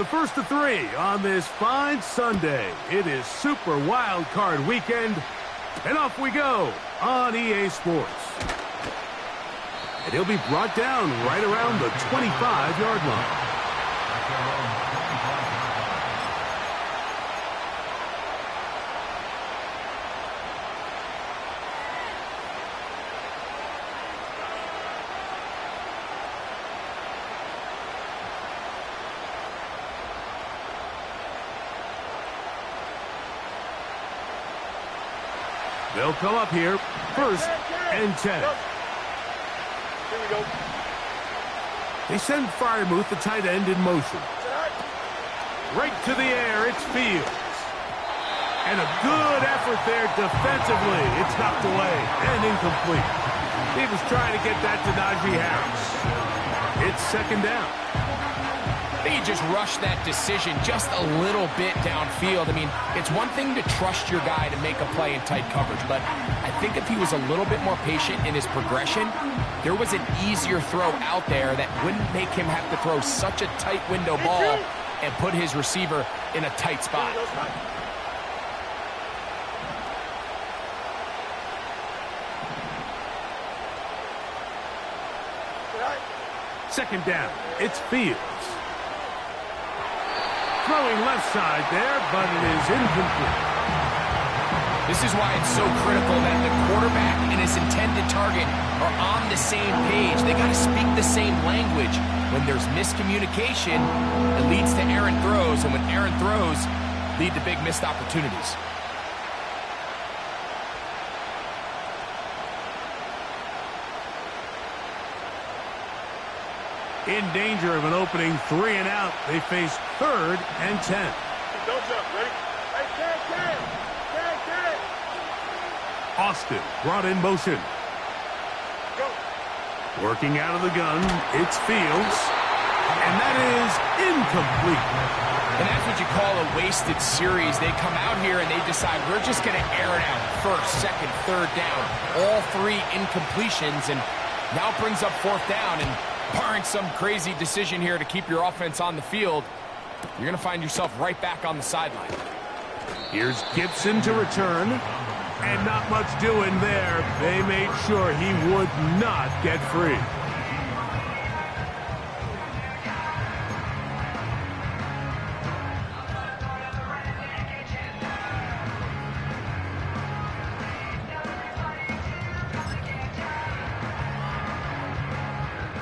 The first of three on this fine Sunday. It is Super Wild Card Weekend, and off we go on EA Sports. And he'll be brought down right around the 25-yard line. They'll come up here, first and 10. Here we go. They send Freiermuth, the tight end, in motion. Right to the air, it's Fields. And a good effort there defensively. It's knocked away and incomplete. He was trying to get that to Najee Harris. It's second down. They just rushed that decision just a little bit downfield. I mean, it's one thing to trust your guy to make a play in tight coverage, but I think if he was a little bit more patient in his progression, there was an easier throw out there that wouldn't make him have to throw such a tight window ball and put his receiver in a tight spot. Second down, it's Fields. Throwing left side there, but it is incomplete. This is why it's so critical that the quarterback and his intended target are on the same page. They got to speak the same language. When there's miscommunication, it leads to errant throws, and when errant throws lead to big missed opportunities. In danger of an opening 3 and out, they face third and 10. Don't jump. Ready? Hey, Ken. Austin brought in motion. Go. Working out of the gun, it's Fields. And that is incomplete. And that's what you call a wasted series. They come out here and they decide we're just going to air it out. First, second, third down. All three incompletions, and now it brings up fourth down. And barring some crazy decision here to keep your offense on the field, you're going to find yourself right back on the sideline. Here's Gibson to return. And not much doing there. They made sure he would not get free.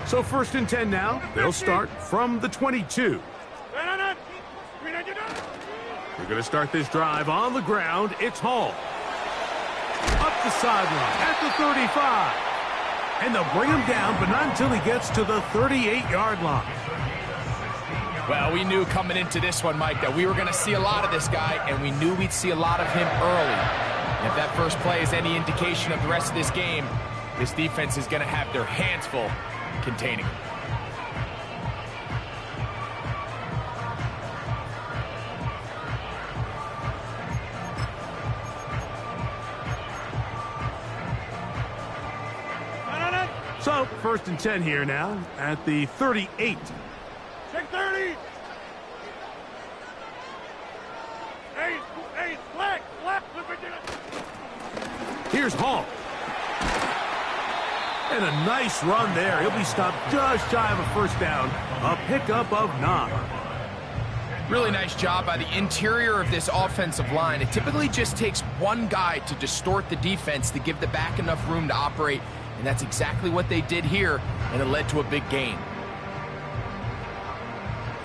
So first and 10 now. They'll start from the 22. We're going to start this drive on the ground. It's Hall. Up the sideline at the 35. And they'll bring him down, but not until he gets to the 38-yard line. Well, we knew coming into this one, Mike, that we were going to see a lot of this guy, and we knew we'd see a lot of him early. And if that first play is any indication of the rest of this game, this defense is going to have their hands full containing him. So, first and 10 here now at the 38. Check 30. Hey, flag. Here's Hall. And a nice run there. He'll be stopped just shy of a first down. A pickup of 9. Really nice job by the interior of this offensive line. It typically just takes one guy to distort the defense to give the back enough room to operate. And that's exactly what they did here, and it led to a big gain.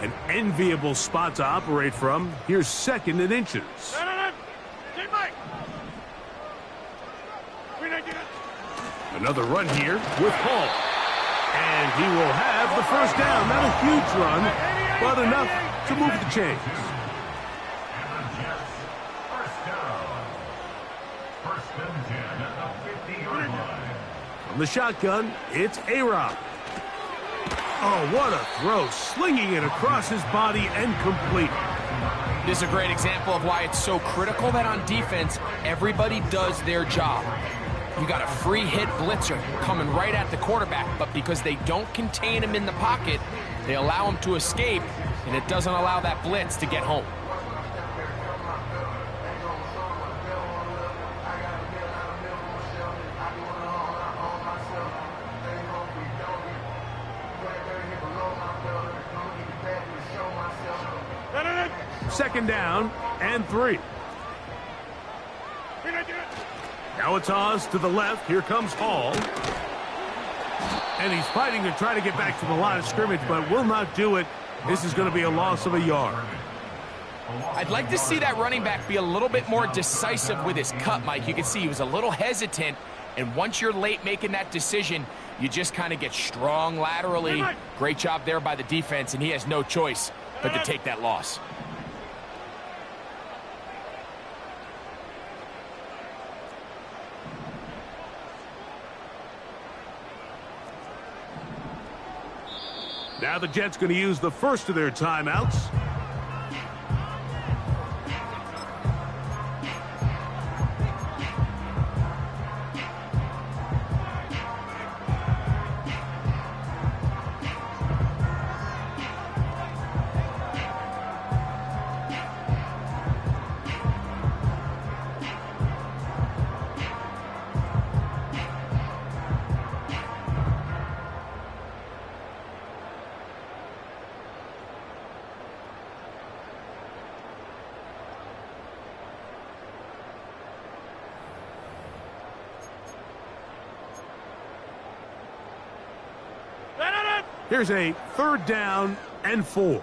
An enviable spot to operate from. Here's second and inches. Another run here with Hall. And he will have the first down. Not a huge run, but enough to move the chains. From the shotgun, it's A-Rob. Oh, what a throw. Slinging it across his body and complete. This is a great example of why it's so critical that on defense, everybody does their job. You got a free hit blitzer coming right at the quarterback, but because they don't contain him in the pocket, they allow him to escape, and it doesn't allow that blitz to get home. Second down and 3. Now a toss to the left. Here comes Hall. And he's fighting to try to get back to the line of scrimmage, but will not do it. This is going to be a loss of a yard. I'd like to see that running back be a little bit more decisive with his cut, Mike. You can see he was a little hesitant, and once you're late making that decision, you just kind of get strong laterally. Great job there by the defense, and he has no choice but to take that loss. Now the Jets going to use the first of their timeouts. Here's a third down and 4.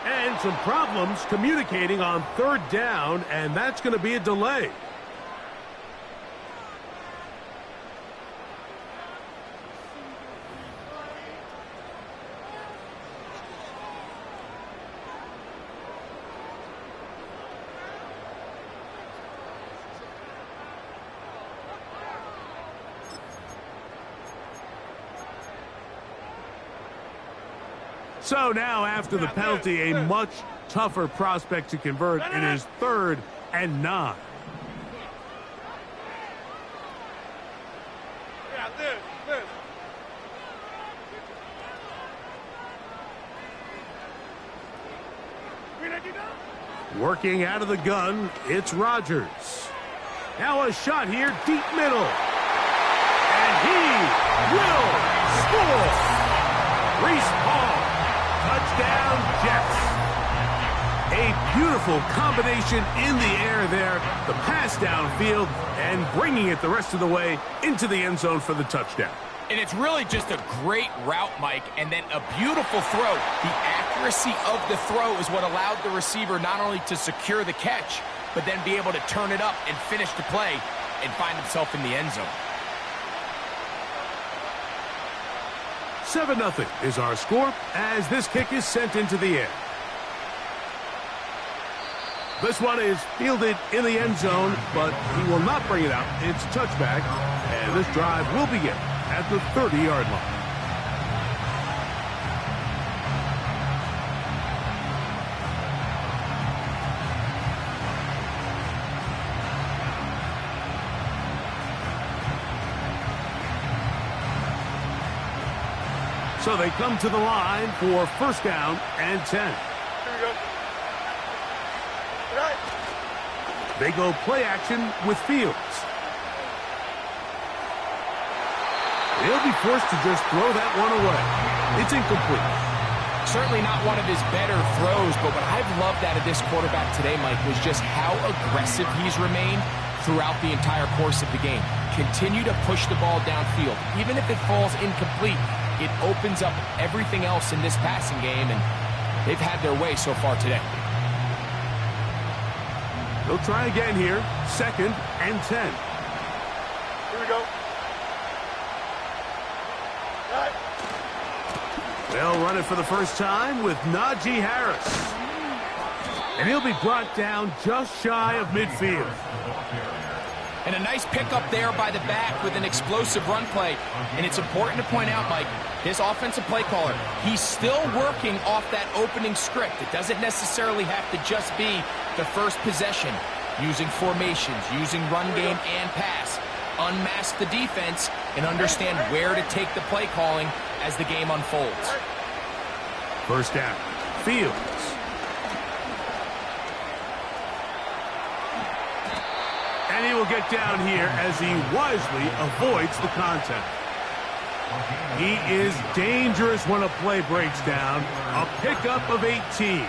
And some problems communicating on third down, and that's going to be a delay. So now, after the penalty, a much tougher prospect to convert. It is 3rd and 9. Working out of the gun, it's Rodgers. Now a shot here, deep middle. And he will score. Reese Hall. Touchdown, Jets. A beautiful combination in the air there. The pass downfield and bringing it the rest of the way into the end zone for the touchdown. And it's really just a great route, Mike, and then a beautiful throw. The accuracy of the throw is what allowed the receiver not only to secure the catch, but then be able to turn it up and finish the play and find himself in the end zone. 7-0 is our score as this kick is sent into the air. This one is fielded in the end zone, but he will not bring it out. It's a touchback, and this drive will begin at the 30-yard line. So they come to the line for first down and 10. Here we go. Right. They go play action with Fields. He'll be forced to just throw that one away. It's incomplete. Certainly not one of his better throws, but what I've loved out of this quarterback today, Mike, was just how aggressive he's remained throughout the entire course of the game. Continue to push the ball downfield. Even if it falls incomplete, it opens up everything else in this passing game, and they've had their way so far today. They'll try again here. 2nd and 10. Here we go. Right. They'll run it for the first time with Najee Harris. And he'll be brought down just shy of midfield. And a nice pickup there by the back with an explosive run play. And it's important to point out, Mike, his offensive play caller, he's still working off that opening script. It doesn't necessarily have to just be the first possession. using formations, using run game and pass. Unmask the defense and understand where to take the play calling as the game unfolds. First down. Fields. And he will get down here as he wisely avoids the contact. He is dangerous when a play breaks down. A pickup of 18.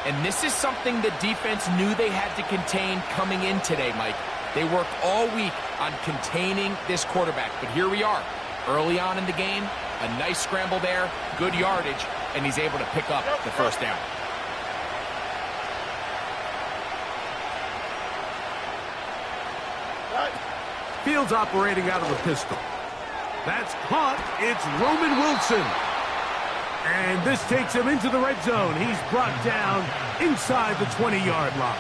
And this is something the defense knew they had to contain coming in today, Mike. They worked all week on containing this quarterback. But here we are, early on in the game. A nice scramble there, good yardage, and he's able to pick up the first down. Fields operating out of the pistol. That's caught. It's Roman Wilson. And this takes him into the red zone. He's brought down inside the 20-yard line.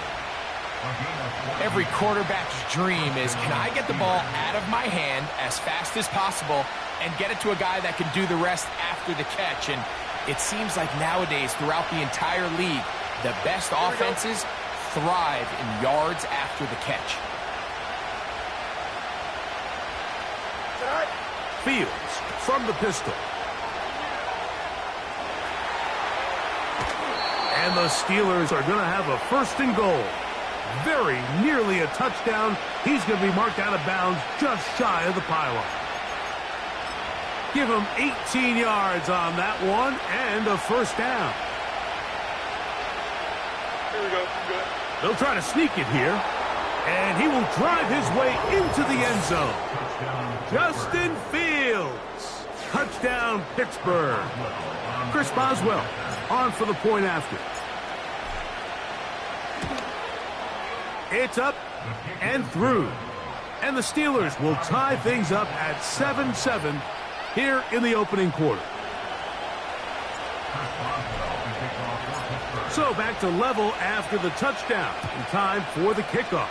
Every quarterback's dream is, can I get the ball out of my hand as fast as possible and get it to a guy that can do the rest after the catch? And it seems like nowadays, throughout the entire league, the best offenses thrive in yards after the catch. Fields from the pistol. And the Steelers are going to have a first and goal. Very nearly a touchdown. He's going to be marked out of bounds just shy of the pylon. Give him 18 yards on that one and a first down. Here we go. Good. They'll try to sneak it here. And he will drive his way into the end zone. Justin Fields. Touchdown, Pittsburgh. Chris Boswell on for the point after. It's up and through. And the Steelers will tie things up at 7-7 here in the opening quarter. So back to level after the touchdown. And time for the kickoff.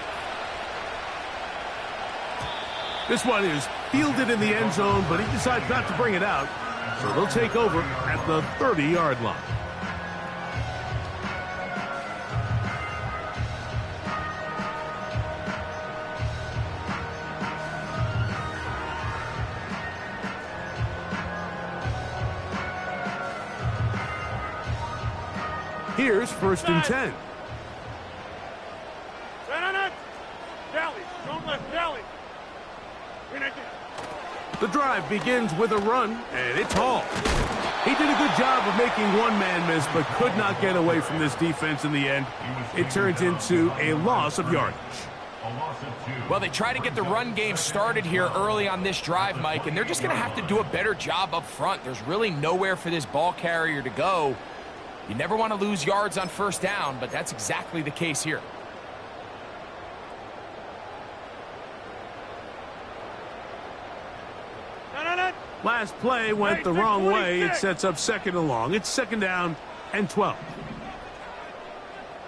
This one is fielded in the end zone, but he decides not to bring it out. So they'll take over at the 30-yard line. Here's first and 10. Dally. Don't left. Dally. The drive begins with a run, and it's Hall. He did a good job of making one man miss, but could not get away from this defense in the end. It turns into a loss of yardage. Well, they try to get the run game started here early on this drive, Mike, and they're just going to have to do a better job up front. There's really nowhere for this ball carrier to go. You never want to lose yards on first down, but that's exactly the case here. Last play went the wrong way. It sets up second and long. It's second down and 12.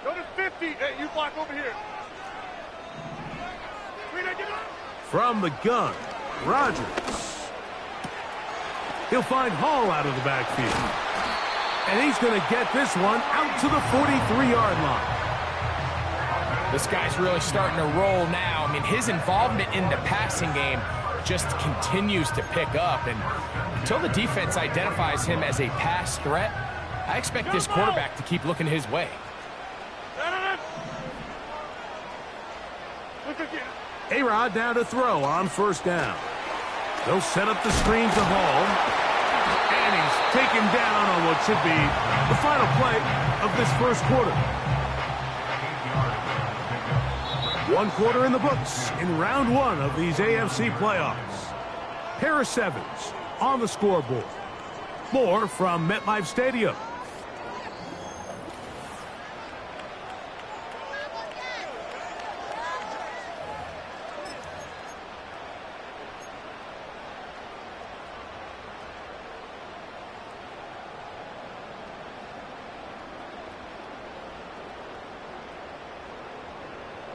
Go to 50. Hey, you block over here. From the gun, Rodgers. He'll find Hall out of the backfield. And he's going to get this one out to the 43-yard line. This guy's really starting to roll now. I mean, his involvement in the passing game just continues to pick up, and until the defense identifies him as a pass threat, I expect this quarterback to keep looking his way. A-Rod down to throw on first down. They'll set up the screen to Hall, and he's taken down on what should be the final play of this first quarter. 1 quarter in the books in round 1 of these AFC playoffs. Harris Evans on the scoreboard. More from MetLife Stadium.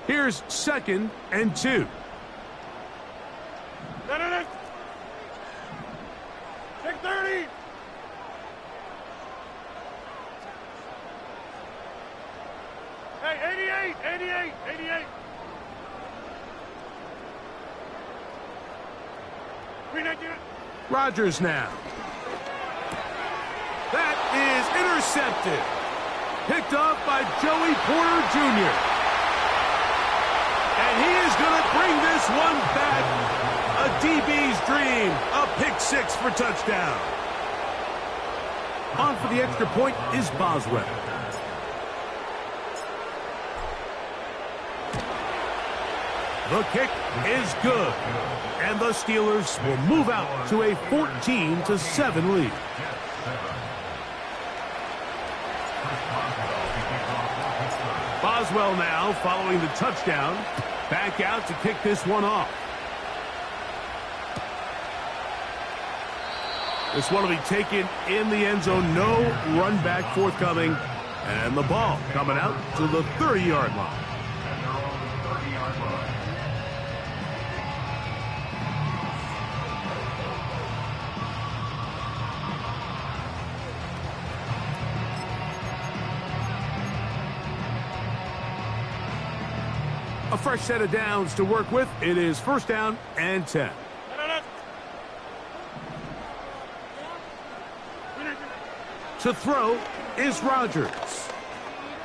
Here's second and 2. Take 30. Hey, 88. Rodgers now. That is intercepted. Picked up by Joey Porter Jr. And he is going to bring this one back. A DB's dream. A pick six for touchdown. On for the extra point is Boswell. The kick is good. And the Steelers will move out to a 14-7 lead. Boswell now following the touchdown. Back out to kick this one off. This one will be taken in the end zone. No run back forthcoming. And the ball coming out to the 30-yard line. A fresh set of downs to work with. It is first down and 10. To throw is Rodgers.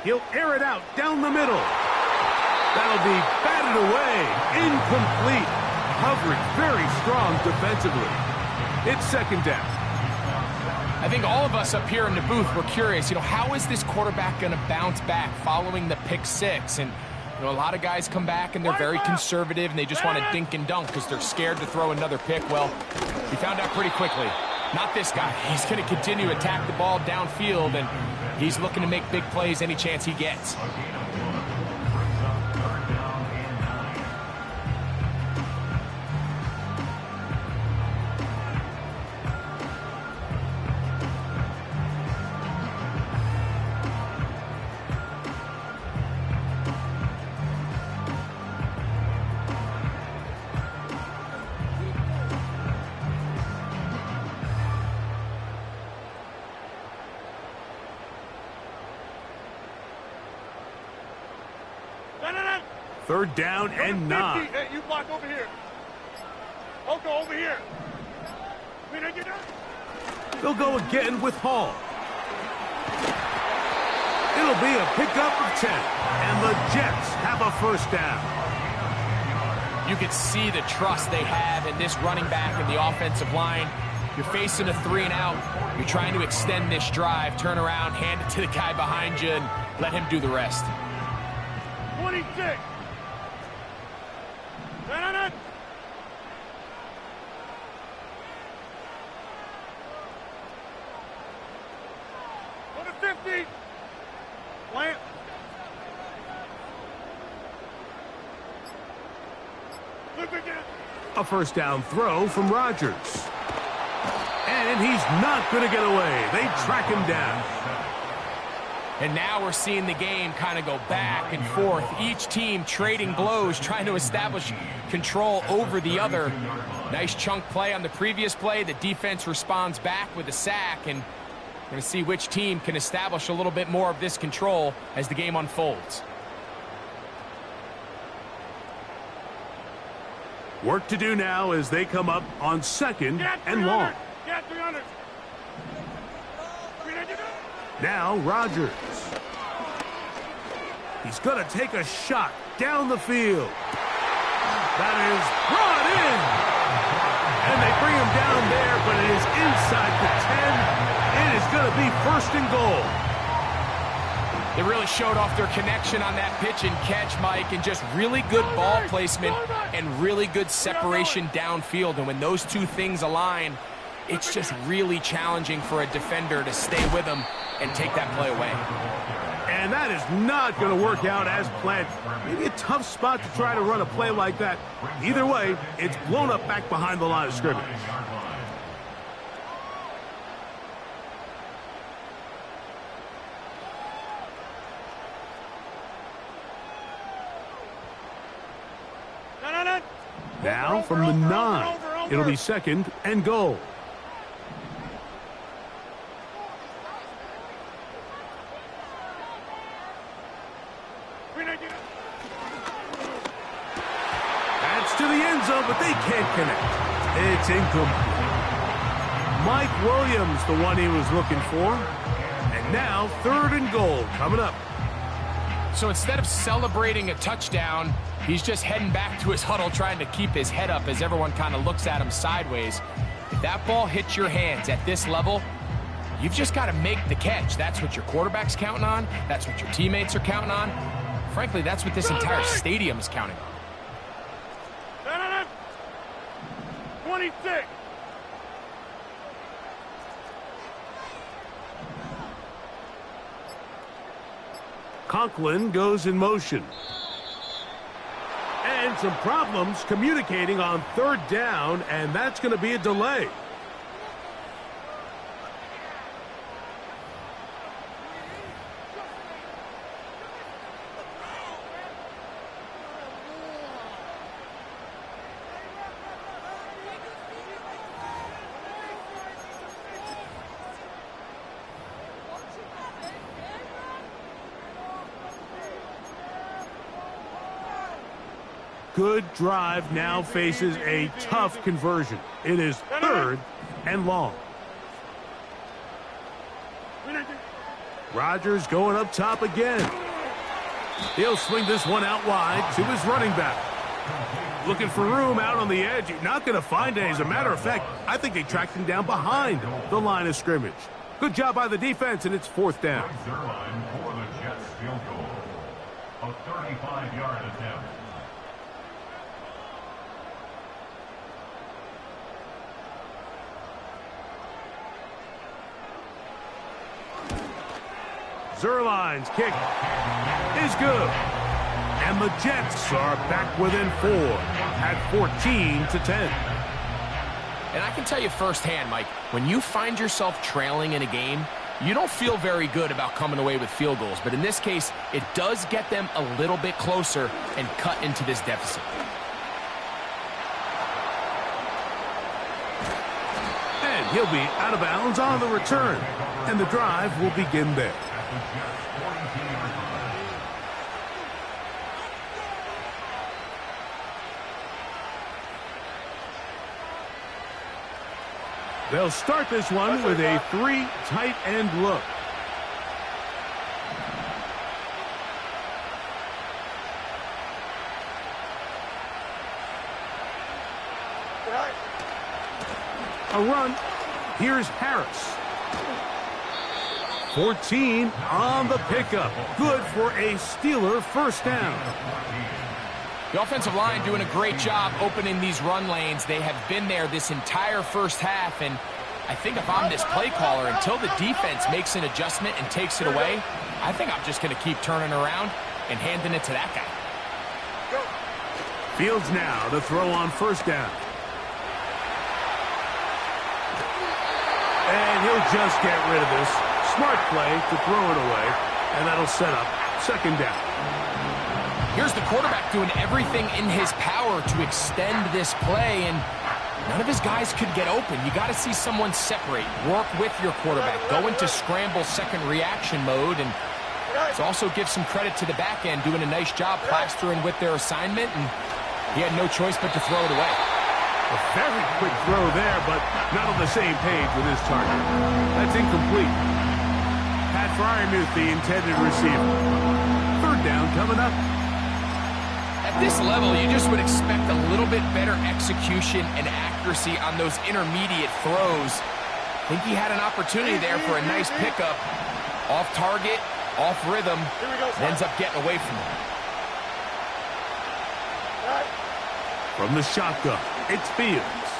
He'll air it out down the middle. That'll be batted away. Incomplete. Coverage very strong defensively. It's second down. I think all of us up here in the booth were curious, how is this quarterback going to bounce back following the pick six? And a lot of guys come back and they're very conservative and they just want to dink and dunk because they're scared to throw another pick. Well, we found out pretty quickly. Not this guy. He's going to continue to attack the ball downfield, and he's looking to make big plays any chance he gets. Third down and 9. Hey, you block over here. I'll go over here. They'll go again with Hall. It'll be a pickup of 10. And the Jets have a first down. You can see the trust they have in this running back and the offensive line. You're facing a 3 and out. You're trying to extend this drive, turn around, hand it to the guy behind you, and let him do the rest. 26. Go to 50. Plant. Look again. A first down throw from Rodgers. And he's not going to get away. They track him down. And now we're seeing the game kind of go back and forth. Each team trading blows, trying to establish control over the other. Nice chunk play on the previous play. The defense responds back with a sack. And we're going to see which team can establish a little bit more of this control as the game unfolds. Work to do now as they come up on second and long. Get 300. Now Rodgers. He's going to take a shot down the field. That is brought in. And they bring him down there, but it is inside the 10. It is going to be first and goal. They really showed off their connection on that pitch and catch, Mike, and just really good ball placement and really good separation downfield. And when those two things align, it's just really challenging for a defender to stay with them and take that play away. And that is not going to work out as planned. Maybe a tough spot to try to run a play like that. Either way, it's blown up back behind the line of scrimmage. Now from the 9, it'll be second and goal. That's to the end zone, but they can't connect. It's incomplete. Mike Williams, the one he was looking for. And now 3rd and goal coming up. So instead of celebrating a touchdown, he's just heading back to his huddle trying to keep his head up as everyone kind of looks at him sideways. If that ball hits your hands at this level, you've just got to make the catch. That's what your quarterback's counting on. That's what your teammates are counting on. Frankly, that's what this entire stadium is counting on. 26. Conklin goes in motion. And some problems communicating on 3rd down, and that's going to be a delay. Good drive now faces a tough conversion. It is 3rd and long. Rodgers going up top again. He'll swing this one out wide to his running back. Looking for room out on the edge. You're not going to find it. As a matter of fact, I think they tracked him down behind the line of scrimmage. Good job by the defense, and it's 4th down. Zerline for the Jets field goal. A 35-yard attempt. Zerline's kick is good. And the Jets are back within 4 at 14-10. And I can tell you firsthand, Mike, when you find yourself trailing in a game, you don't feel very good about coming away with field goals. But in this case, it does get them a little bit closer and cut into this deficit. And he'll be out of bounds on the return. And the drive will begin there. They'll start this one with a 3 tight end look. A run. Here's Harris. 14 on the pickup. Good for a Steeler 1st down. The offensive line doing a great job opening these run lanes. They have been there this entire 1st half, and I think if I'm this play caller, until the defense makes an adjustment and takes it away, I think I'm just going to keep turning around and handing it to that guy. Fields now to throw on 1st down. And he'll just get rid of this. Smart play to throw it away, and that'll set up 2nd down. Here's the quarterback doing everything in his power to extend this play, and none of his guys could get open. You got to see someone separate, work with your quarterback, go into scramble second reaction mode, and also give some credit to the back end doing a nice job plastering with their assignment, and he had no choice but to throw it away. A very quick throw there, but not on the same page with his target. That's incomplete. Pat Freiermuth, the intended receiver. 3rd down coming up. At this level, you just would expect a little bit better execution and accuracy on those intermediate throws. I think he had an opportunity there for a nice pickup. Off target, off rhythm, and ends up getting away from him. From the shotgun, it's Fields.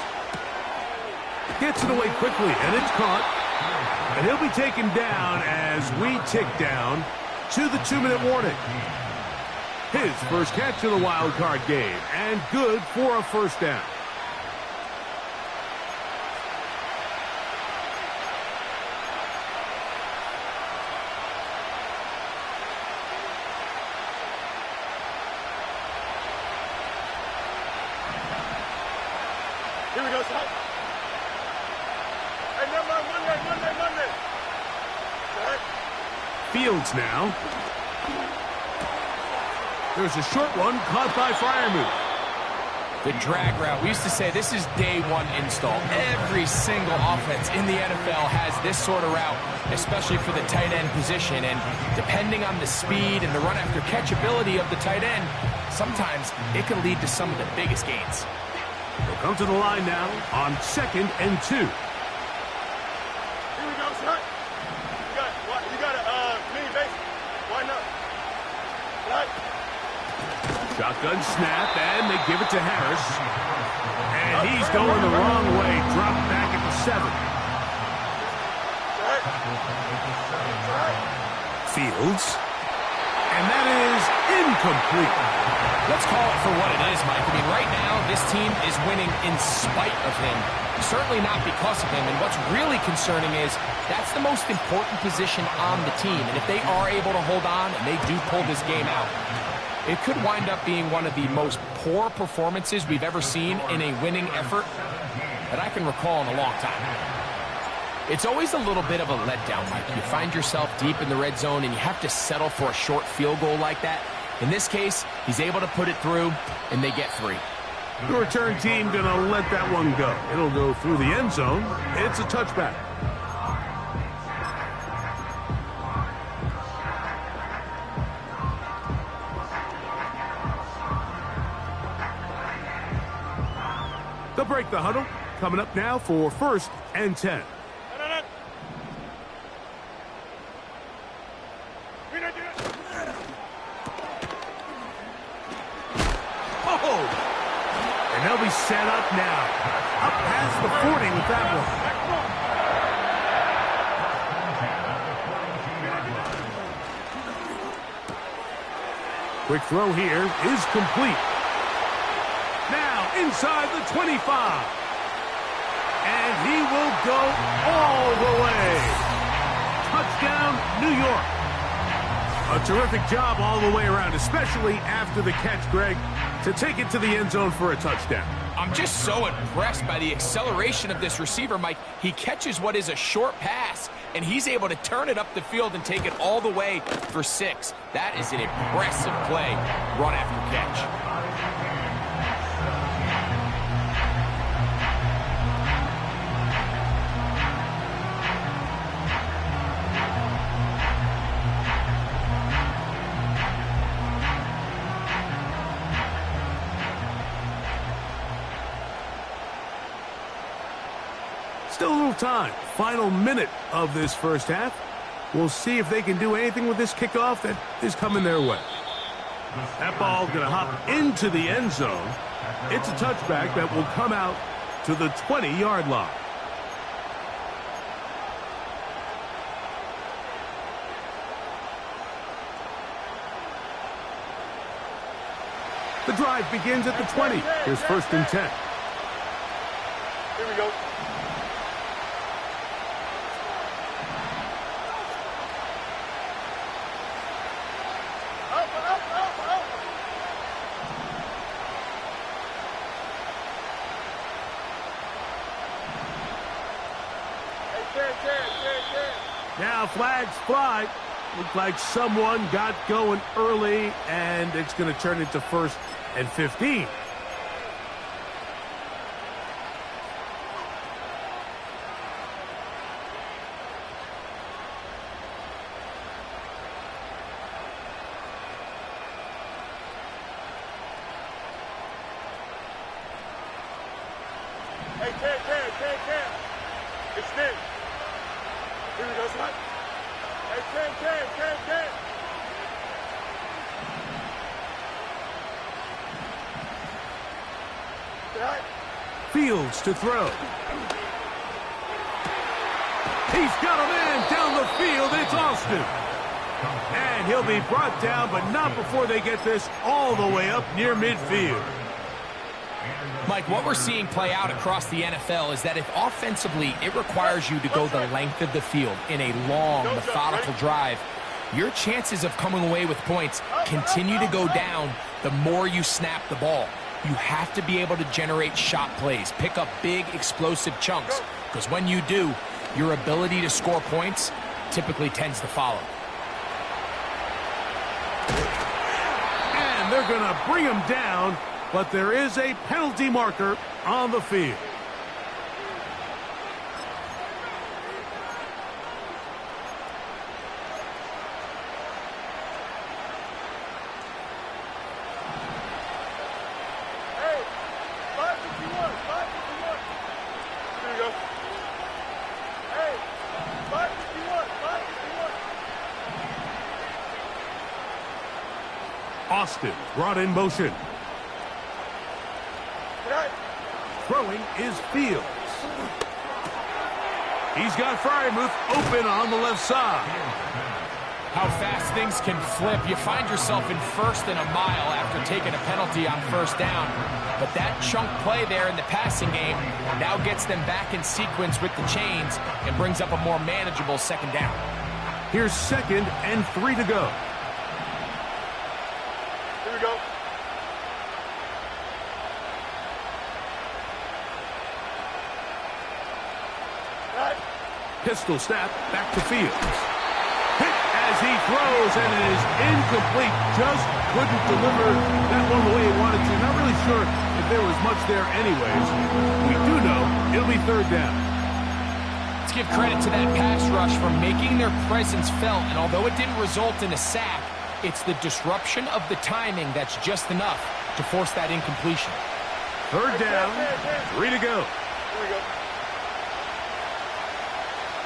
Gets it away quickly, and it's caught. And he'll be taken down as we tick down to the 2-minute warning. His first catch of the wild card game, and good for a 1st down. Here we go, son. Hey, Monday. Fields now. There's a short one caught by Freiermuth. The drag route. We used to say this is day one install. Every single offense in the NFL has this sort of route, especially for the tight end position. And depending on the speed and the run after catch ability of the tight end, sometimes it can lead to some of the biggest gains. They'll come to the line now on 2nd and 2. Here we go, son. You got a mini base. Why not? Right. Shotgun snap, and they give it to Harris. And he's going the wrong way. Dropped back at the 7. Fields. And that is incomplete. Let's call it for what it is, Mike. I mean, right now, this team is winning in spite of him. Certainly not because of him. And what's really concerning is that's the most important position on the team. And if they are able to hold on and they do pull this game out, it could wind up being one of the most poor performances we've ever seen in a winning effort that I can recall in a long time. It's always a little bit of a letdown, Mike. You find yourself deep in the red zone and you have to settle for a short field goal like that. In this case, he's able to put it through, and they get 3. The return team going to let that one go. It'll go through the end zone. It's a touchback. They'll break the huddle. Coming up now for 1st and 10. And they'll be set up now. Up past the 40 with that one. Quick throw here is complete. Now inside the 25. And he will go all the way. Touchdown, New York. A terrific job all the way around, especially after the catch, Greg, to take it to the end zone for a touchdown. I'm just so impressed by the acceleration of this receiver, Mike. He catches what is a short pass, and he's able to turn it up the field and take it all the way for 6. That is an impressive play, run after catch. Still a little time. Final minute of this first half. We'll see if they can do anything with this kickoff that is coming their way. That ball going to hop into the end zone. It's a touchback that will come out to the 20-yard line. The drive begins at the 20. Here's 1st and 10. Here we go. Now flags fly. Looked like someone got going early, and it's going to turn into 1st and 15. Hey, Ken. It's Nick. Here we go, son. Hey, Ken. Fields to throw. He's got a man down the field. It's Austin. And he'll be brought down, but not before they get this all the way up near midfield. Mike, what we're seeing play out across the NFL is that if offensively it requires you to go the length of the field in a long, methodical drive, your chances of coming away with points continue to go down the more you snap the ball. You have to be able to generate shot plays, pick up big, explosive chunks, because when you do, your ability to score points typically tends to follow. And they're going to bring him down but there is a penalty marker on the field. Hey, 551, 551. Here we go. Hey, 551, 551. Austin brought in motion. Right. Throwing is Fields. He's got Freiermuth open on the left side. How fast things can flip. You find yourself in first and a mile after taking a penalty on first down. But that chunk play there in the passing game now gets them back in sequence with the chains and brings up a more manageable second down. Here's 2nd and 3 to go. Here we go. Right. Pistol snap back to Fields. Hit as he throws, and it is incomplete. Just couldn't deliver that one the way he wanted to. Not really sure if there was much there anyways. We do know it'll be 3rd down. Let's give credit to that pass rush for making their presence felt, and although it didn't result in a sack, it's the disruption of the timing that's just enough to force that incompletion. 3rd down, 3 to go. Here we go.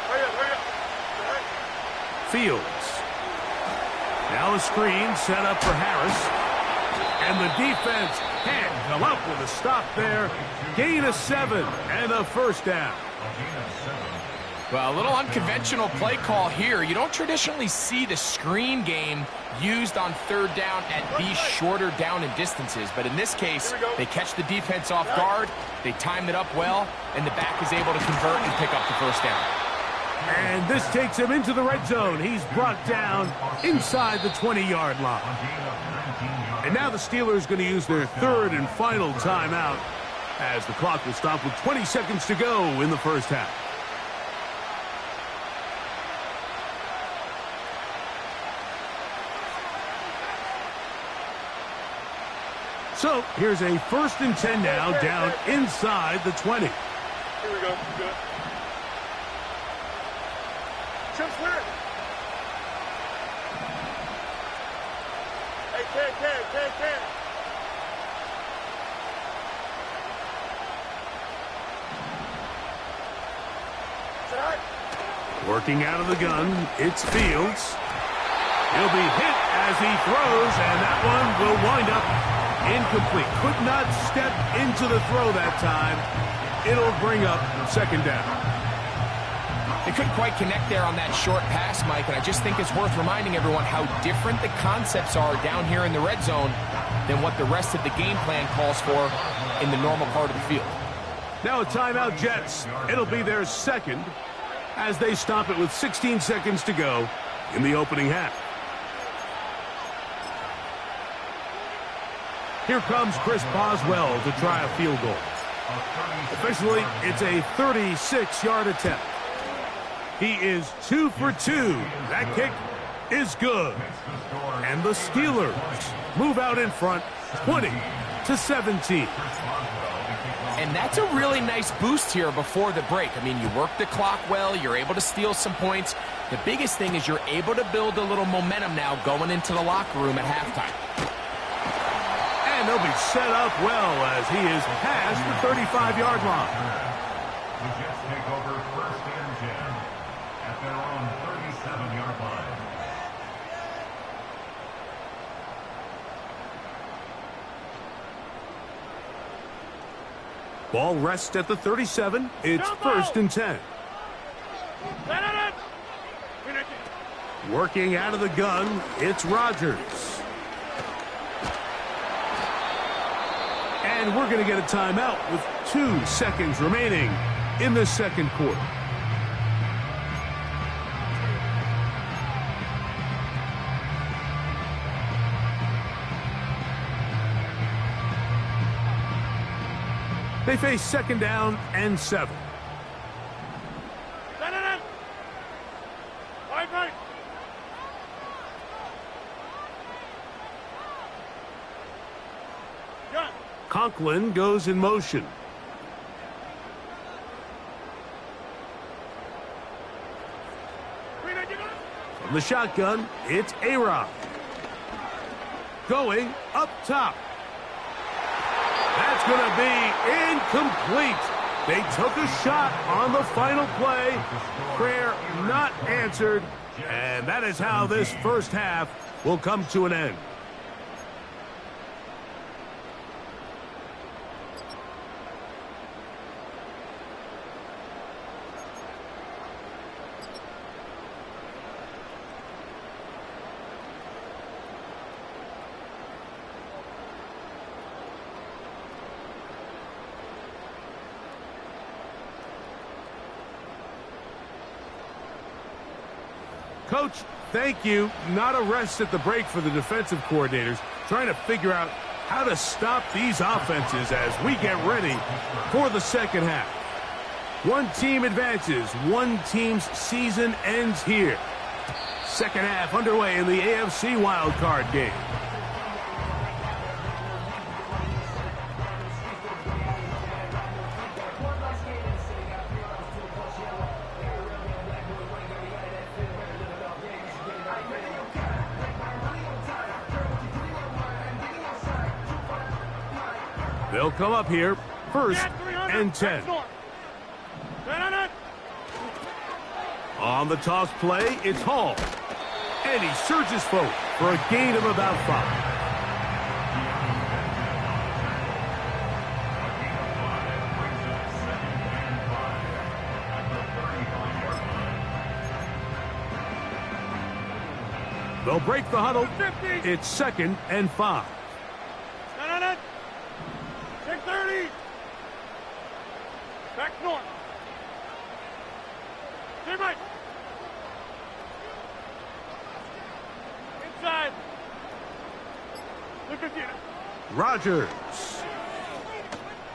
Hurry up, hurry up. Right. Fields. Now a screen set up for Harris. And the defense can't come up with a stop there. Gain of 7 and a 1st down. Well, a little unconventional play call here. You don't traditionally see the screen game used on 3rd down at these shorter down and distances. But in this case, they catch the defense off guard, they timed it up well, and the back is able to convert and pick up the 1st down. And this takes him into the red zone. He's brought down inside the 20-yard line. And now the Steelers going to use their 3rd and final timeout as the clock will stop with 20 seconds to go in the 1st half. So here's a 1st and 10 now down inside the 20. Here we go. Good. Chip clear. Hey, Ken. Sit high. Working out of the gun, it's Fields. He'll be hit as he throws, and that one will wind up incomplete. Could not step into the throw that time. It'll bring up 2nd down. They couldn't quite connect there on that short pass, Mike, and I just think it's worth reminding everyone how different the concepts are down here in the red zone than what the rest of the game plan calls for in the normal part of the field. Now a timeout, Jets. It'll be their 2nd as they stop it with 16 seconds to go in the opening half. Here comes Chris Boswell to try a field goal. Officially, it's a 36-yard attempt. He is 2 for 2. That kick is good. And the Steelers move out in front, 20-17. And that's a really nice boost here before the break. I mean, you work the clock well, you're able to steal some points. The biggest thing is you're able to build a little momentum now going into the locker room at halftime. And they'll be set up well as he is past the 35-yard line. The Jets take over 1st and 10 at their own 37-yard line. Ball rests at the 37. It's 1st and 10. Working out of the gun, it's Rodgers. And we're going to get a timeout with 2 seconds remaining in the 2nd quarter. They face 2nd down and 7. Right. Gun. Conklin goes in motion. From the shotgun, it's A-Rod. Going up top. That's going to be incomplete. They took a shot on the final play. Prayer not answered. And that is how this first half will come to an end. Coach, thank you. Not a rest at the break for the defensive coordinators, trying to figure out how to stop these offenses as we get ready for the second half. One team advances. One team's season ends here. Second half underway in the AFC wildcard game. They'll come up here, first and 10. On the toss play, it's Hall. And he surges forward for a gain of about 5. They'll break the huddle. It's 2nd and 5. 30. Back north. Stay right. Inside. Look at you. Rodgers.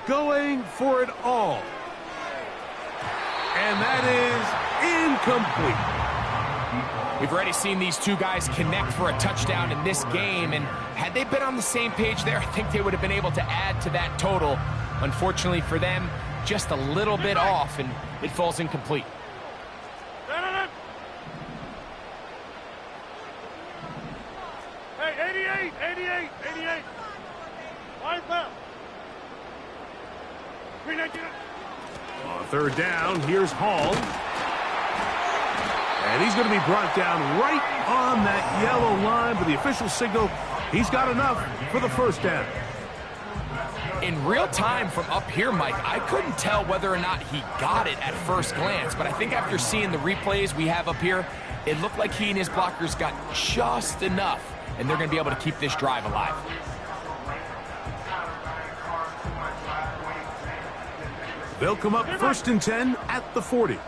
Going for it all. And that is incomplete. We've already seen these two guys connect for a touchdown in this game, and had they been on the same page there, I think they would have been able to add to that total. Unfortunately for them, just a little bit off, and it falls incomplete. Hey, 88. Line foul. On third down, here's Hall. And he's going to be brought down right on that yellow line, but the official signal, he's got enough for the first down. In real time from up here, Mike, I couldn't tell whether or not he got it at first glance, but I think after seeing the replays we have up here, it looked like he and his blockers got just enough, and they're going to be able to keep this drive alive. They'll come up 1st and 10 at the 40.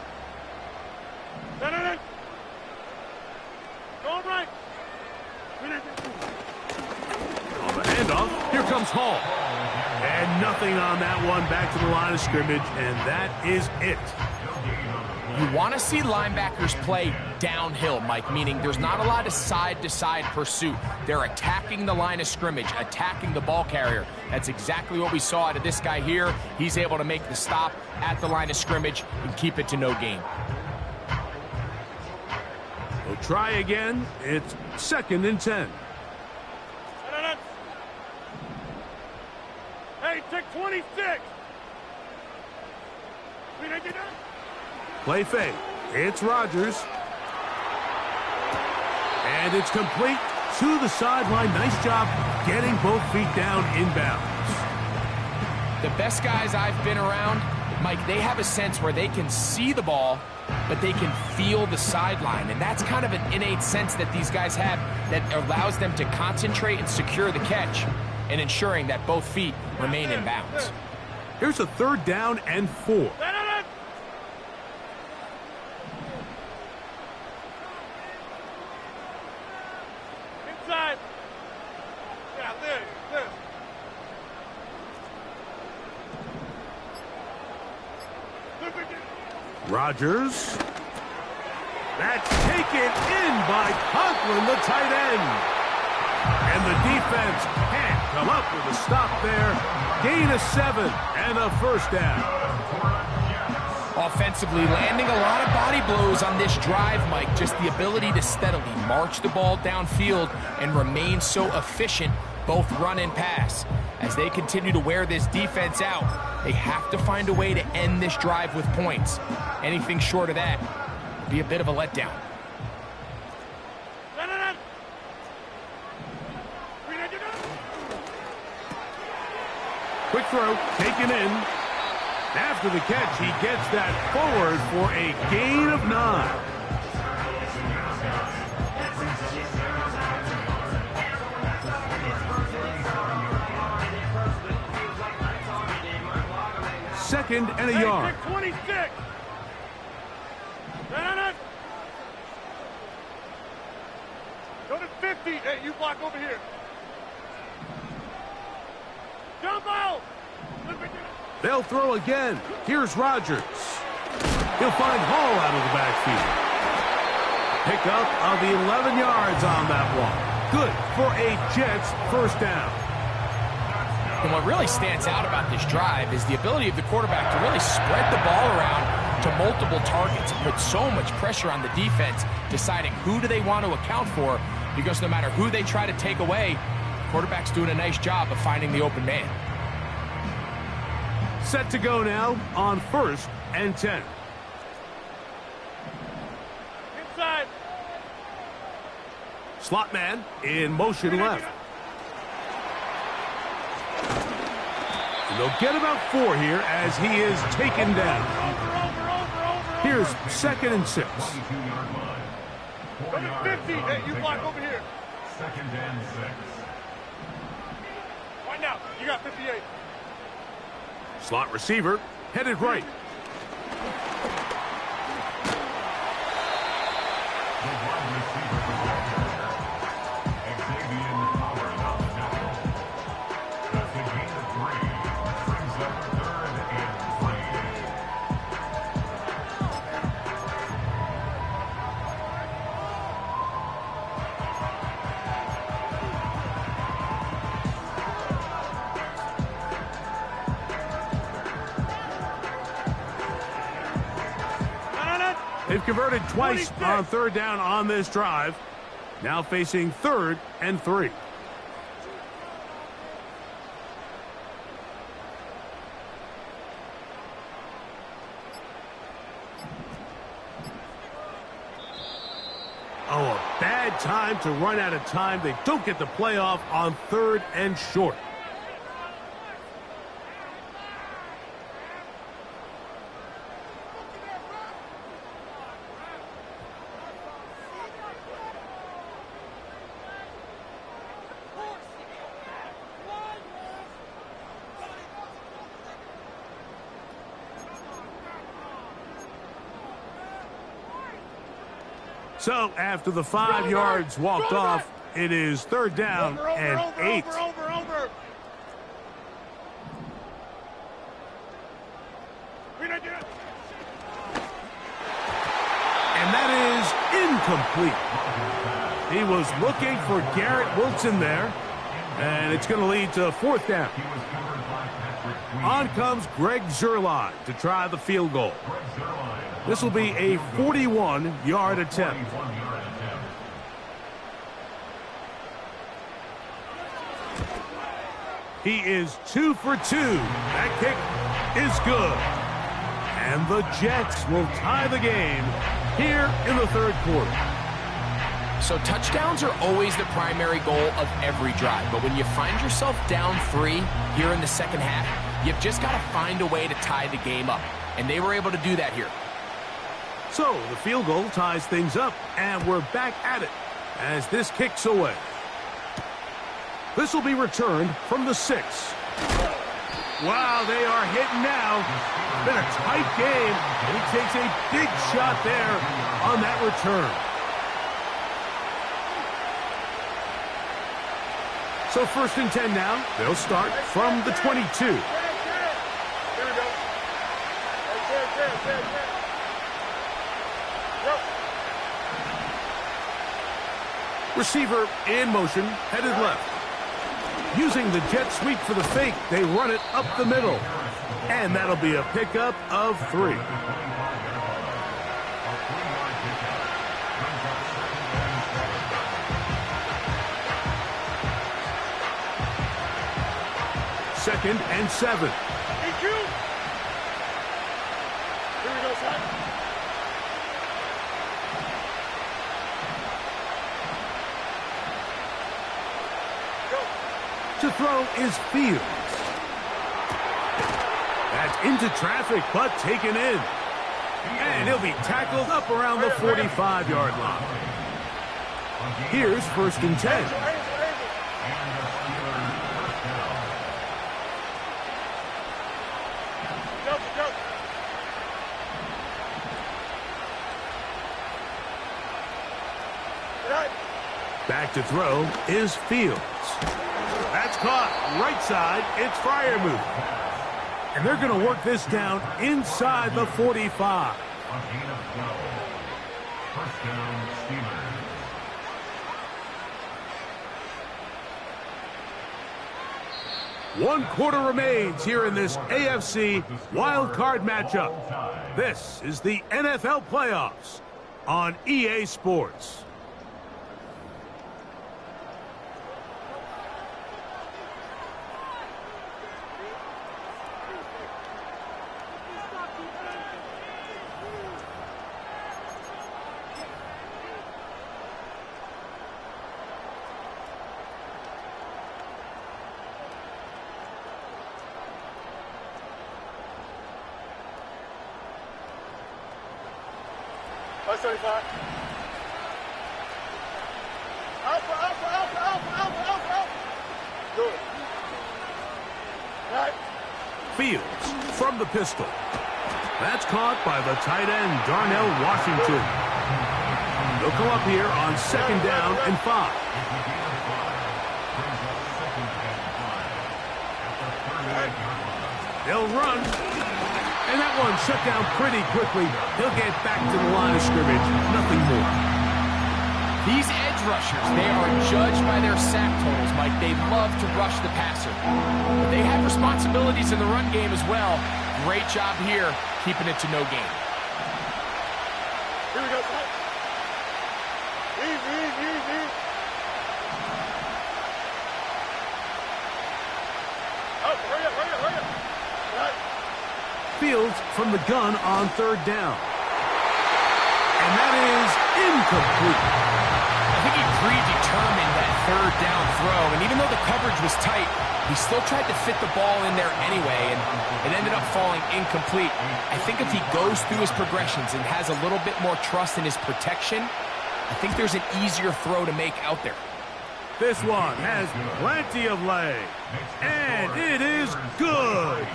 On the handoff, here comes Hall. And nothing on that one, back to the line of scrimmage, and that is it. You want to see linebackers play downhill, Mike, meaning there's not a lot of side-to-side pursuit. They're attacking the line of scrimmage, attacking the ball carrier. That's exactly what we saw out of this guy here. He's able to make the stop at the line of scrimmage and keep it to no gain. We'll try again. It's 2nd and 10. Hey, take 26. Play fake. It's Rodgers. And it's complete to the sideline. Nice job getting both feet down inbounds. The best guys I've been around, Mike, they have a sense where they can see the ball, but they can feel the sideline. And that's kind of an innate sense that these guys have that allows them to concentrate and secure the catch and ensuring that both feet remain in bounds. Here's a 3rd down and 4. Inside. Yeah, live. Rodgers. That's taken in by Conklin, the tight end. And the defense can't come up with a stop there. Gain of 7 and a first down. Offensively, landing a lot of body blows on this drive, Mike. Just the ability to steadily march the ball downfield and remain so efficient, both run and pass. As they continue to wear this defense out, they have to find a way to end this drive with points. Anything short of that would be a bit of a letdown. Quick throw, taken in. After the catch, he gets that forward for a gain of 9. Second and a yard. 26. Go to 50. Hey, you block over here. Jump out. They'll throw again. Here's Rodgers. He'll find Hall out of the backfield. Pick up of the 11 yards on that one. Good for a Jets first down. And what really stands out about this drive is the ability of the quarterback to really spread the ball around to multiple targets and put so much pressure on the defense, deciding who do they want to account for, because no matter who they try to take away, the quarterback's doing a nice job of finding the open man. Set to go now on 1st and 10. Inside. Slot man in motion left. And they'll get about 4 here as he is taken down. Here's 2nd and 6. Go to 50. Hey, you block over here. 2nd and 6. Right now. You got 58. Slot receiver headed right. The wide receiver for Xavier Howard on the tackle. That's a gain of 3. Brings up 3rd and 3. They've converted twice on 3rd down on this drive. Now facing 3rd and 3. Oh, a bad time to run out of time. They don't get the playoff on 3rd and short. So, after the 5 yards walked off, it is 3rd down and 8. Over. And that is incomplete. He was looking for Garrett Wilson there, and it's going to lead to 4th down. On comes Greg Zuerlein to try the field goal. This will be a 41-yard attempt. He is 2 for 2. That kick is good. And the Jets will tie the game here in the 3rd quarter. So touchdowns are always the primary goal of every drive. But when you find yourself down 3 here in the 2nd half, you've just got to find a way to tie the game up. And they were able to do that here. So the field goal ties things up, and we're back at it as this kicks away. This will be returned from the 6. Wow, they are hitting now. It's been a tight game, and he takes a big shot there on that return. So 1st and 10 now. They'll start from the 22. Here we go. Receiver in motion, headed left. Using the jet sweep for the fake, they run it up the middle. And that'll be a pickup of 3. Second and 7. EQ. Here we go, son. To throw is Fields. That's into traffic, but taken in. And he'll be tackled up around the 45-yard line. Here's first and 10. Back to throw is Fields. That's caught. Right side, it's Freiermuth. And they're going to work this down inside the 45. First down, Steelers. One quarter remains here in this AFC wild card matchup. This is the NFL playoffs on EA Sports. That's 35. Alpha, alpha, alpha, alpha, alpha, alpha, alpha. Good. Right. Fields from the pistol. That's caught by the tight end, Darnell Washington. They'll come up here on second down and 5. They'll run. And that one shut down pretty quickly. He'll get back to the line of scrimmage. Nothing more. These edge rushers, they are judged by their sack totals, Mike. They love to rush the passer. But they have responsibilities in the run game as well. Great job here, keeping it to no gain. Here we go, son. Easy. Up, hurry up. Right. Fields from the gun on third down. And that is incomplete. I think he predetermined that third down throw, and even though the coverage was tight, he still tried to fit the ball in there anyway, and it ended up falling incomplete. I think if he goes through his progressions and has a little bit more trust in his protection, I think there's an easier throw to make out there. This one has plenty of leg. And it is good.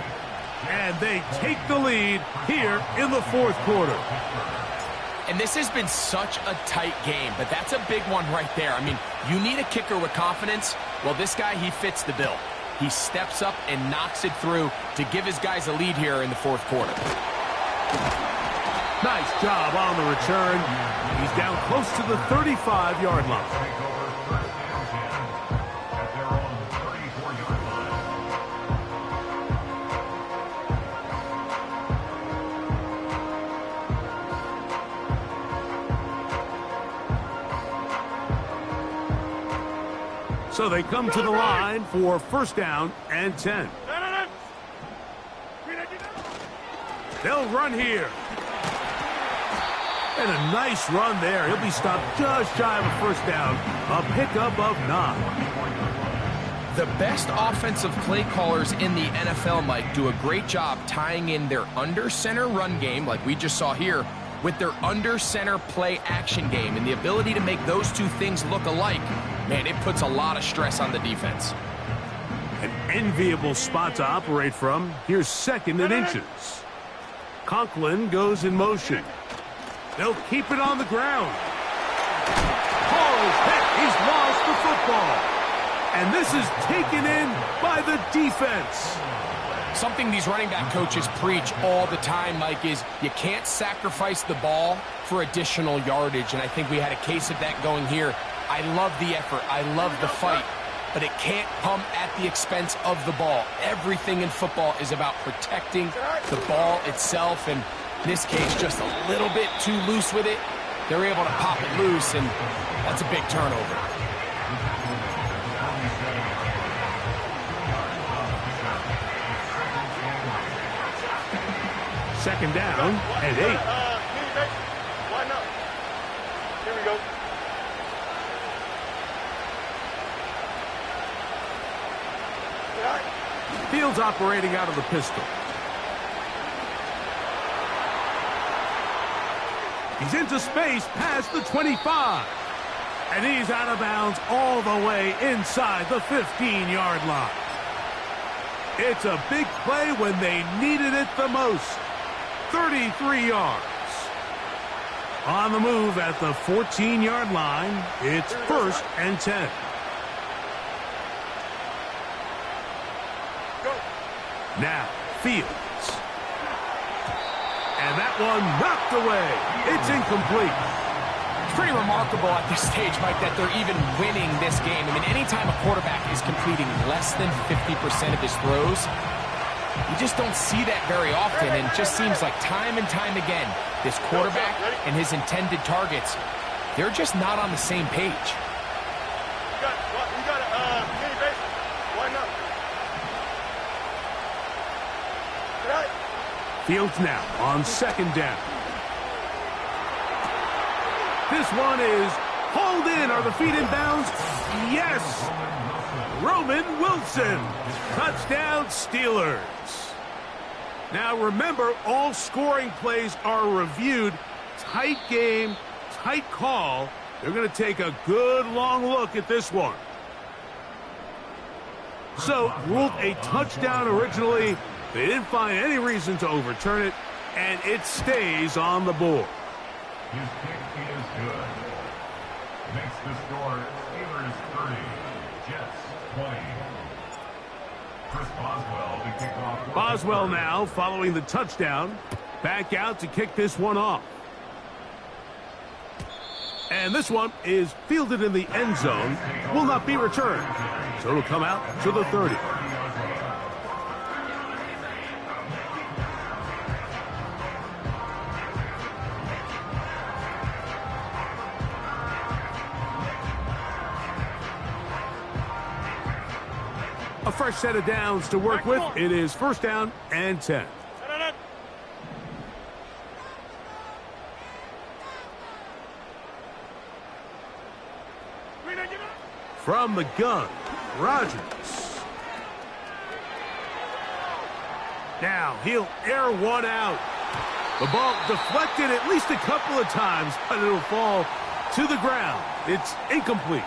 And they take the lead here in the fourth quarter. And this has been such a tight game, but that's a big one right there. I mean, you need a kicker with confidence. Well, this guy, he fits the bill. He steps up and knocks it through to give his guys a lead here in the fourth quarter. Nice job on the return. He's down close to the 35-yard line. So they come to the line for first down and 10. They'll run here. And a nice run there. He'll be stopped just shy of a first down. A pickup of 9. The best offensive play callers in the NFL, Mike, do a great job tying in their under-center run game, like we just saw here, with their under-center play action game. And the ability to make those two things look alike, man, it puts a lot of stress on the defense. An enviable spot to operate from. Here's second and inches. Conklin goes in motion. They'll keep it on the ground. Hall is hit. He's lost the football. And this is taken in by the defense. Something these running back coaches preach all the time, Mike, is you can't sacrifice the ball for additional yardage. And I think we had a case of that going here. I love the effort. I love the fight. but it can't come at the expense of the ball. Everything in football is about protecting the ball itself, and in this case, just a little bit too loose with it. They're able to pop it loose, and that's a big turnover. Second down and 8. Why not? Here we go. Fields operating out of the pistol. He's into space past the 25. And he's out of bounds all the way inside the 15-yard line. It's a big play when they needed it the most. 33 yards. On the move at the 14-yard line, it's 1st and 10. Now, Fields. And that one knocked away. It's incomplete. It's pretty remarkable at this stage, Mike, that they're even winning this game. I mean, anytime a quarterback is completing less than 50% of his throws, you just don't see that very often, and it just seems like time and time again, this quarterback and his intended targets, they're just not on the same page. You got a mini base. Why not? Fields now on 2nd down. This one is hauled in. Are the feet in bounds? Yes! Roman Wilson. Touchdown, Steelers. Now remember, all scoring plays are reviewed. Tight game, tight call. They're going to take a good long look at this one. So, ruled a touchdown originally. They didn't find any reason to overturn it, and it stays on the board. His kick is good. Makes the score Steelers 30, Jets 20. Chris Boswell to kick off. Boswell now following the touchdown. Back out to kick this one off. And this one is fielded in the end zone. Will not be returned. So it'll come out to the 30. A fresh set of downs to work with. It is 1st down and 10. From the gun, Rodgers. Now he'll air one out. The ball deflected at least a couple of times, but it'll fall to the ground. It's incomplete.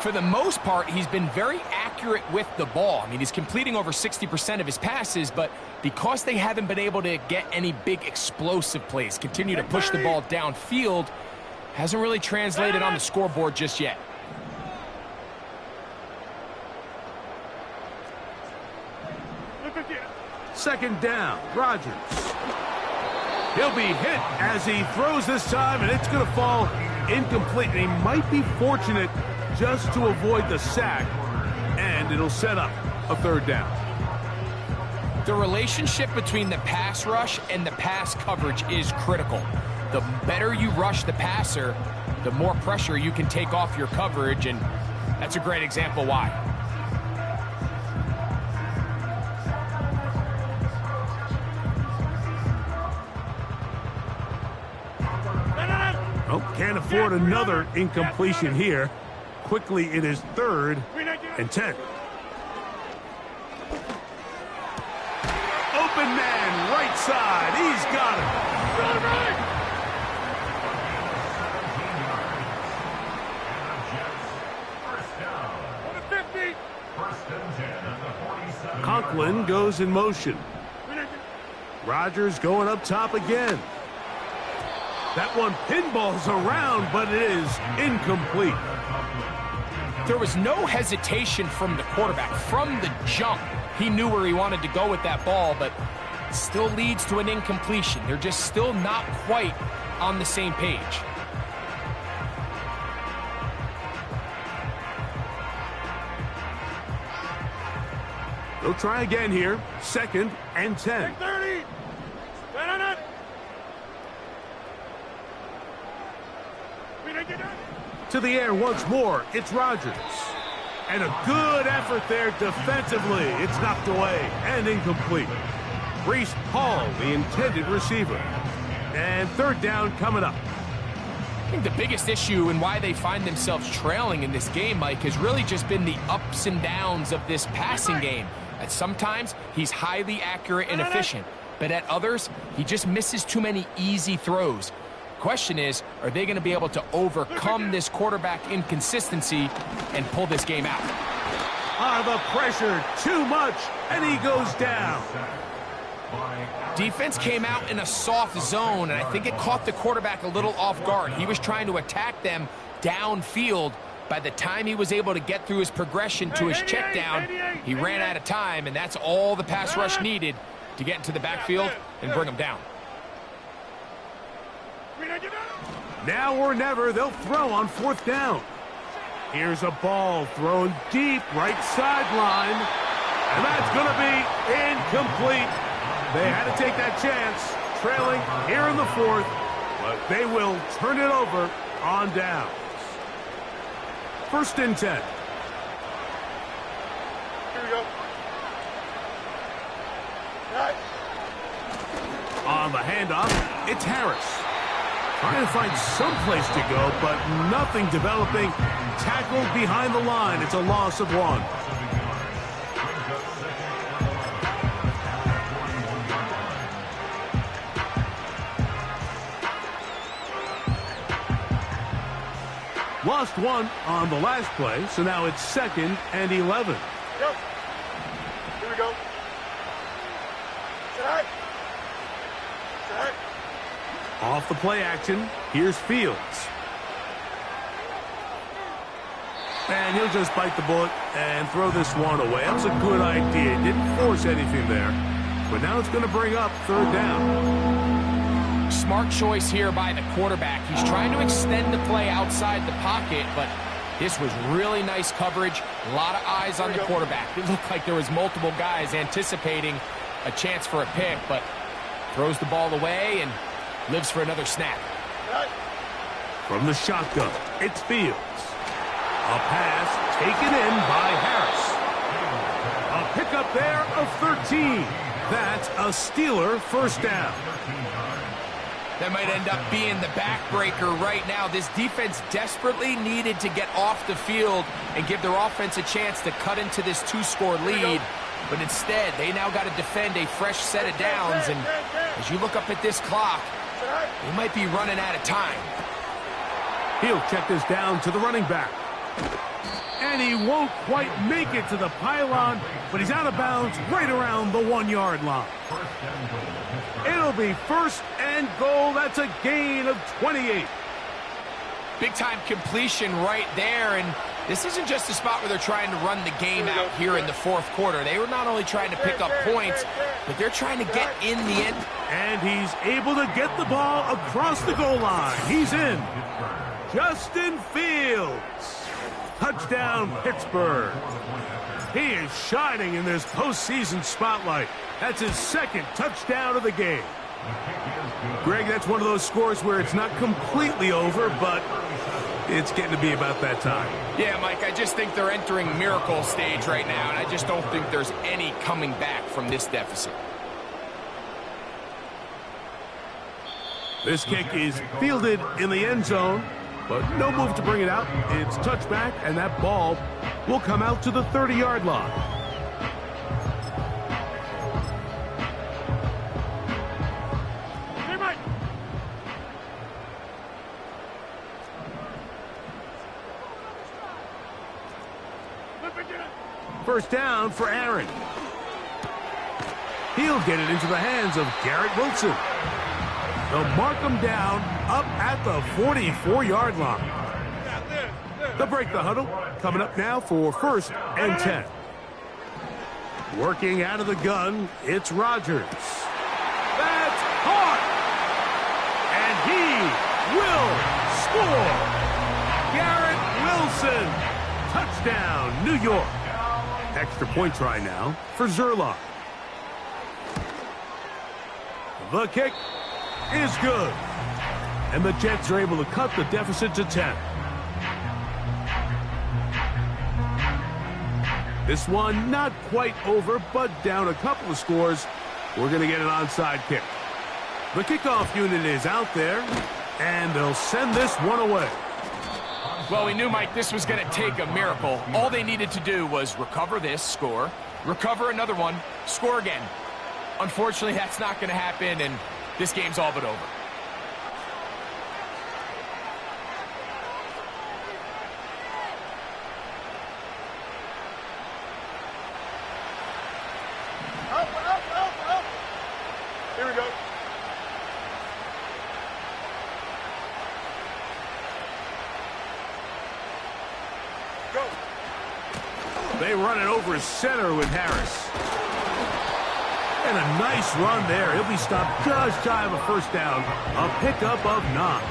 For the most part, he's been very accurate with the ball. I mean, he's completing over 60% of his passes, but because they haven't been able to get any big explosive plays, continue to push the ball downfield, hasn't really translated on the scoreboard just yet. Second down, Rodgers. He'll be hit as he throws this time, and it's going to fall incomplete. And he might be fortunate just to avoid the sack, and it'll set up a 3rd down. The relationship between the pass rush and the pass coverage is critical. The better you rush the passer, the more pressure you can take off your coverage, and that's a great example why. Oh, can't afford another incompletion here. Quickly, it is 3rd and 10. Open man, right side. He's got it. Conklin goes in motion. Rodgers going up top again. That one pinballs around, but it is incomplete. There was no hesitation from the quarterback. From the jump, he knew where he wanted to go with that ball, but still leads to an incompletion. They're just still not quite on the same page. They'll try again here. 2nd and 10. 30. Stand on it. We didn't get that. To the air once more. It's Rodgers. And a good effort there defensively. It's knocked away and incomplete. Breece Hall, the intended receiver. And 3rd down coming up. I think the biggest issue and why they find themselves trailing in this game, Mike, has really just been the ups and downs of this passing game. At sometimes, he's highly accurate and efficient, but at others, he just misses too many easy throws. Question is, are they going to be able to overcome this quarterback inconsistency and pull this game out? The pressure, too much, and he goes down. Defense came out in a soft zone, and I think it caught the quarterback a little off guard. He was trying to attack them downfield. By the time he was able to get through his progression to his check down, he ran out of time, and that's all the pass rush needed to get into the backfield and bring him down. Now or never, they'll throw on 4th down. Here's a ball thrown deep right sideline, and that's going to be incomplete. They had to take that chance, trailing here in the 4th, but they will turn it over on downs. 1st and 10. Here we go. Right. On the handoff, it's Harris. Trying to find some place to go, but nothing developing. Tackled behind the line. It's a loss of 1. Lost 1 on the last play, so now it's 2nd and 11. Go. Here we go. Set. Set. Off the play action, here's Fields. And he'll just bite the bullet and throw this one away. That was a good idea. Didn't force anything there. But now it's going to bring up 3rd down. Smart choice here by the quarterback. He's trying to extend the play outside the pocket, but this was really nice coverage. A lot of eyes on the quarterback. It looked like there was multiple guys anticipating a chance for a pick, but throws the ball away and lives for another snap. From the shotgun, it's Fields. A pass taken in by Harris. A pickup there of 13. That's a Steeler 1st down. That might end up being the backbreaker right now. This defense desperately needed to get off the field and give their offense a chance to cut into this 2-score lead. But instead, they now got to defend a fresh set of downs. And as you look up at this clock, they might be running out of time. He'll check this down to the running back. And he won't quite make it to the pylon, but he's out of bounds right around the 1-yard line. It'll be 1st and goal. That's a gain of 28. Big-time completion right there, and this isn't just a spot where they're trying to run the game out here in the 4th quarter. They were not only trying to pick up points, but they're trying to get in the end. And he's able to get the ball across the goal line. He's in. Justin Fields. Touchdown, Pittsburgh. He is shining in this postseason spotlight. That's his 2nd touchdown of the game. Greg, that's one of those scores where it's not completely over, but it's getting to be about that time. Yeah, Mike, I just think they're entering miracle stage right now, and I just don't think there's any coming back from this deficit. This kick is fielded in the end zone, but no move to bring it out. It's touchback, and that ball will come out to the 30-yard line. Hey, Mike. First down for Aaron. He'll get it into the hands of Garrett Wilson. They'll mark him down up at the 44-yard line. They'll break the huddle. Coming up now for 1st and 10. Working out of the gun, it's Rodgers. That's caught! And he will score! Garrett Wilson! Touchdown, New York! Extra point try now for Zerline. The kick is good. And the Jets are able to cut the deficit to 10. This one not quite over, but down a couple of scores. We're going to get an onside kick. The kickoff unit is out there, and they'll send this one away. Well, we knew, Mike, this was going to take a miracle. All they needed to do was recover this, score, recover another one, score again. Unfortunately, that's not going to happen, and this game's all but over. Up. Here we go. Go. They run it over center with Harris. And a nice run there. He'll be stopped just shy of a first down. A pickup of 9.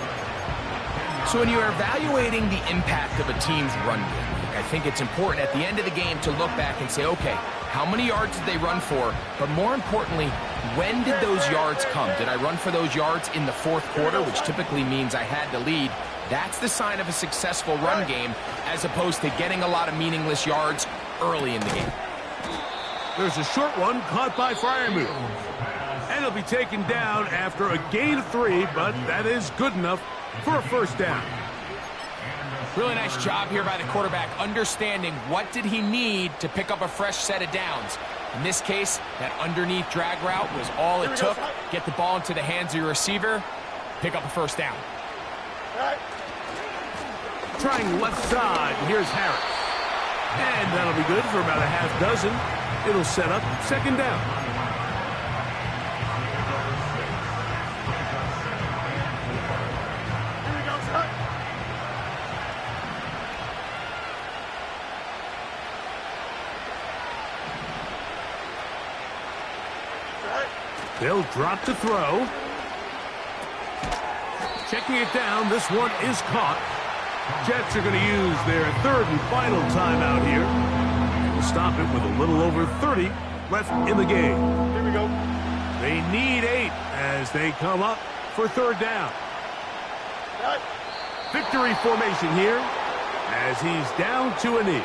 So when you're evaluating the impact of a team's run game, I think it's important at the end of the game to look back and say, okay, how many yards did they run for? But more importantly, when did those yards come? Did I run for those yards in the fourth quarter, which typically means I had to lead? That's the sign of a successful run game, as opposed to getting a lot of meaningless yards early in the game. There's a short one caught by Freiermuth. And he'll be taken down after a gain of 3, but that is good enough for a first down. Really nice job here by the quarterback, understanding what did he need to pick up a fresh set of downs. In this case, that underneath drag route was all it took. Get the ball into the hands of your receiver, pick up a first down. Trying left side, here's Harris. And that'll be good for about a half dozen. It'll set up second down. Here we go, son. They'll drop to throw. Checking it down, this one is caught. Jets are going to use their third and final timeout here. We'll stop it with a little over 30 left in the game. Here we go. They need 8 as they come up for third down. Cut. Victory formation here as he's down to a knee.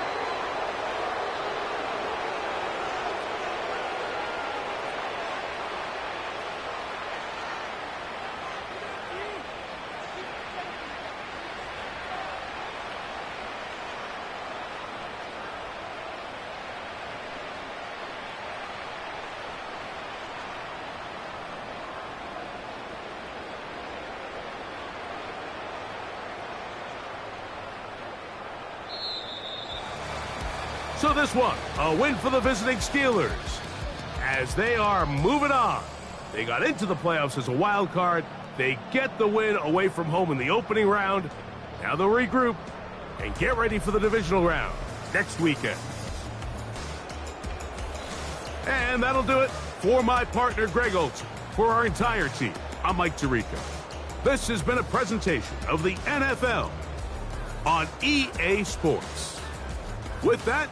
So this one, a win for the visiting Steelers as they are moving on. They got into the playoffs as a wild card. They get the win away from home in the opening round. Now they'll regroup and get ready for the divisional round next weekend. And that'll do it for my partner, Greg Olson. For our entire team, I'm Mike Tirico. This has been a presentation of the NFL on EA Sports. With that,